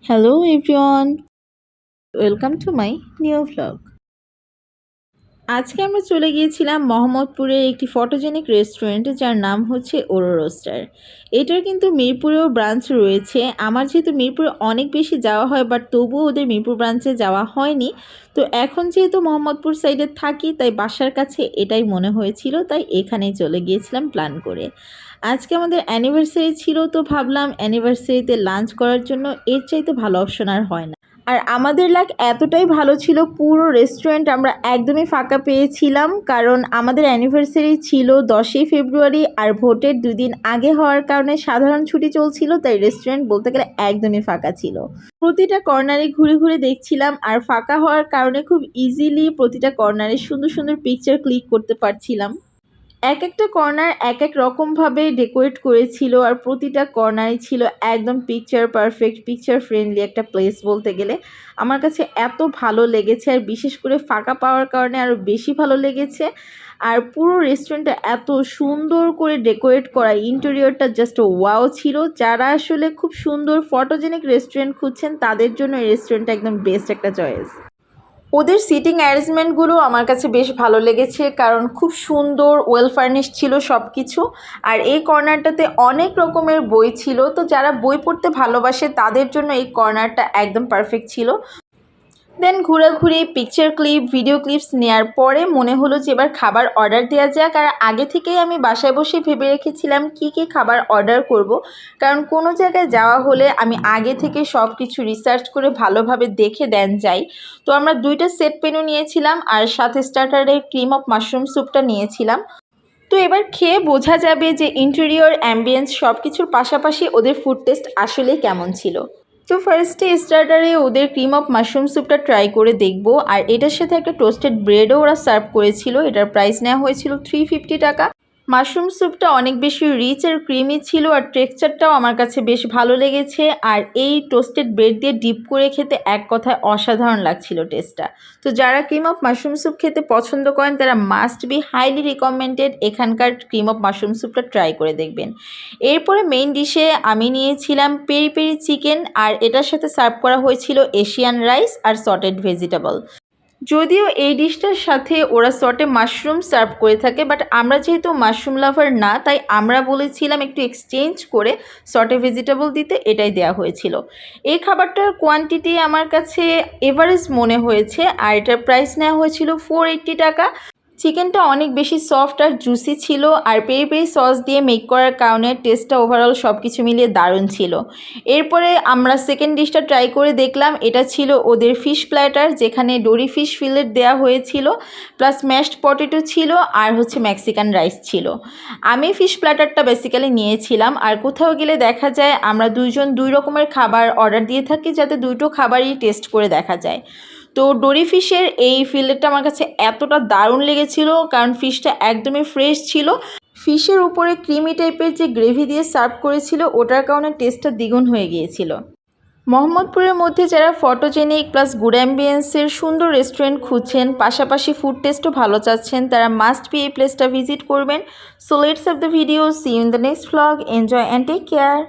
Hello everyone, welcome to my new vlog. আজকে আমরা চলে গিয়েছিলাম মোহাম্মদপুরের একটি ফটোজেনিক রেস্টুরেন্টে যার নাম হচ্ছে ওরো রোস্টার। এটার কিন্তু মিরপুরেও ব্রাঞ্চ রয়েছে। আমার যেহেতু মিরপুরে অনেক বেশি যাওয়া হয় বাট তবুও ওদের মিরপুর ব্রাঞ্চে যাওয়া হয়নি। তো এখন যেহেতু মোহাম্মদপুর সাইডে থাকি তাই বাসার কাছে এটাই মনে হয়েছিল, তাই এখানেই চলে গিয়েছিলাম প্ল্যান করে। আজকে আমাদের অ্যানিভার্সারি ছিল, তো ভাবলাম অ্যানিভার্সারিতে লাঞ্চ করার জন্য এর চাইতে ভালো অপশন আর হয় না। আর আমাদের লাক এতটাই ভালো ছিল, পুরো রেস্টুরেন্ট আমরা একদমই ফাঁকা পেয়েছিলাম, কারণ আমাদের অ্যানিভার্সারি ছিল 10ই ফেব্রুয়ারি আর ভোটের 2 দিন আগে হওয়ার কারণে সাধারণ ছুটি চলছিল, তাই রেস্টুরেন্ট বলতে গেলে একদমই ফাঁকা ছিল। প্রতিটা কর্নারে ঘুরে ঘুরে দেখছিলাম আর ফাঁকা হওয়ার কারণে খুব ইজিলি প্রতিটা কর্নারে সুন্দর সুন্দর পিকচার ক্লিক করতে পারছিলাম। এক একটা কর্নার এক এক রকমভাবে ডেকোরেট করেছিল আর প্রতিটা কর্নারই ছিল একদম পিকচার পারফেক্ট, পিকচার ফ্রেন্ডলি একটা প্লেস বলতে গেলে। আমার কাছে এত ভালো লেগেছে আর বিশেষ করে ফাঁকা পাওয়ার কারণে আরও বেশি ভালো লেগেছে। আর পুরো রেস্টুরেন্টটা এত সুন্দর করে ডেকোরেট করা, ইন্টেরিয়রটা জাস্ট ওয়াও ছিল। যারা আসলে খুব সুন্দর ফটোজেনিক রেস্টুরেন্ট খুঁজছেন তাদের জন্য এই রেস্টুরেন্টটা একদম বেস্ট একটা চয়েস। ওদের সিটিং অ্যারেঞ্জমেন্টগুলো আমার কাছে বেশ ভালো লেগেছে, কারণ খুব সুন্দর ওয়েল ফার্নিশ ছিল সব কিছু। আর এই কর্নারটাতে অনেক রকমের বই ছিল, তো যারা বই পড়তে ভালোবাসে তাদের জন্য এই কর্নারটা একদম পারফেক্ট ছিল। দেন ঘোরাঘুরি, পিকচার ক্লিপ, ভিডিও ক্লিপস নেওয়ার পরে মনে হলো যে এবার খাবার অর্ডার দেওয়া যাক। আর আগে থেকেই আমি বাসায় বসে ভেবে রেখেছিলাম কী কী খাবার অর্ডার করব, কারণ কোনো জায়গায় যাওয়া হলে আমি আগে থেকে সব কিছু রিসার্চ করে ভালোভাবে দেখে দেন যাই। তো আমরা 2টা সেট মেনু নিয়েছিলাম আর সাথে স্টার্টারে ক্রিম অফ মাশরুম স্যুপটা নিয়েছিলাম। তো এবার খেয়ে বোঝা যাবে যে ইন্টেরিয়র, অ্যাম্বিয়েন্স সব কিছুর পাশাপাশি ওদের ফুড টেস্ট আসলে কেমন ছিল। তো ফার্স্টে স্টার্টারে ওদের ক্রিম অফ মাশরুম স্যুপটা ট্রাই করে দেখব। আর এটার সাথে একটা টোস্টেড ব্রেডও ওরা সার্ভ করেছিল। এটার প্রাইস নেওয়া হয়েছিল 350 টাকা। মাশরুম স্যুপটা অনেক বেশি রিচ আর ক্রিমি ছিল আর টেক্সচারটাও আমার কাছে বেশ ভালো লেগেছে। আর এই টোস্টেড ব্রেড দিয়ে ডিপ করে খেতে এক কথায় অসাধারণ লাগছিল টেস্টটা। তো যারা ক্রিম অফ মাশরুম স্যুপ খেতে পছন্দ করেন তারা মাস্ট বি হাইলি রিকমেন্ডেড এখানকার ক্রিম অফ মাশরুম স্যুপটা ট্রাই করে দেখবেন। এরপরে মেইন ডিশে আমি নিয়েছিলাম পেরি পেরি চিকেন আর এটার সাথে সার্ভ করা হয়েছিল এশিয়ান রাইস আর সটেড ভেজিটেবল। যদিও এই ডিশটার সাথে ওরা সটে মাশরুম সার্ভ করে থাকে, বাট আমরা যেহেতু মাশরুম লাভার না তাই আমরা বলেছিলাম একটু এক্সচেঞ্জ করে সটে ভেজিটেবল দিতে, এটাই দেওয়া হয়েছিল। এই খাবারটার কোয়ান্টিটি আমার কাছে এভারেজ মনে হয়েছে আর এটার প্রাইস নেওয়া হয়েছিল 480 টাকা। চিকেনটা অনেক বেশি সফট আর জুসি ছিল আর পেরি পেরি সস দিয়ে মেক করার কারণে টেস্টটা ওভারঅল সব কিছু মিলিয়ে দারুণ ছিল। এরপরে আমরা সেকেন্ড ডিশটা ট্রাই করে দেখলাম। এটা ছিল ওদের ফিশ প্ল্যাটার, যেখানে ডোরি ফিশ ফিলেট দেওয়া হয়েছিল, প্লাস ম্যাশড পটেটো ছিল আর হচ্ছে মেক্সিকান রাইস ছিল। আমি ফিশ প্ল্যাটারটা বেসিক্যালি নিয়েছিলাম। আর কোথাও গেলে দেখা যায় আমরা দুইজন 2 রকমের খাবার অর্ডার দিয়ে থাকি যাতে 2টো খাবারই টেস্ট করে দেখা যায়। তো ডোরি ফিশের এই ফিলেটটা আমার কাছে এতটা দারুণ লেগেছিল, কারণ ফিশটা একদমই ফ্রেশ ছিল। ফিশের উপরে ক্রিমি টাইপের যে গ্রেভি দিয়ে সার্ভ করেছিল ওটার কারণে টেস্টটা দ্বিগুণ হয়ে গিয়েছিল। মোহাম্মদপুরের মধ্যে যারা ফটোজেনিক প্লাস গুড অ্যাম্বিয়েন্সের সুন্দর রেস্টুরেন্ট খুঁজছেন, পাশাপাশি ফুড টেস্টও ভালো চাচ্ছেন, তারা মাস্ট বি এই প্লেসটা ভিজিট করবেন। So let's have the video, see you in the next vlog, enjoy and take care.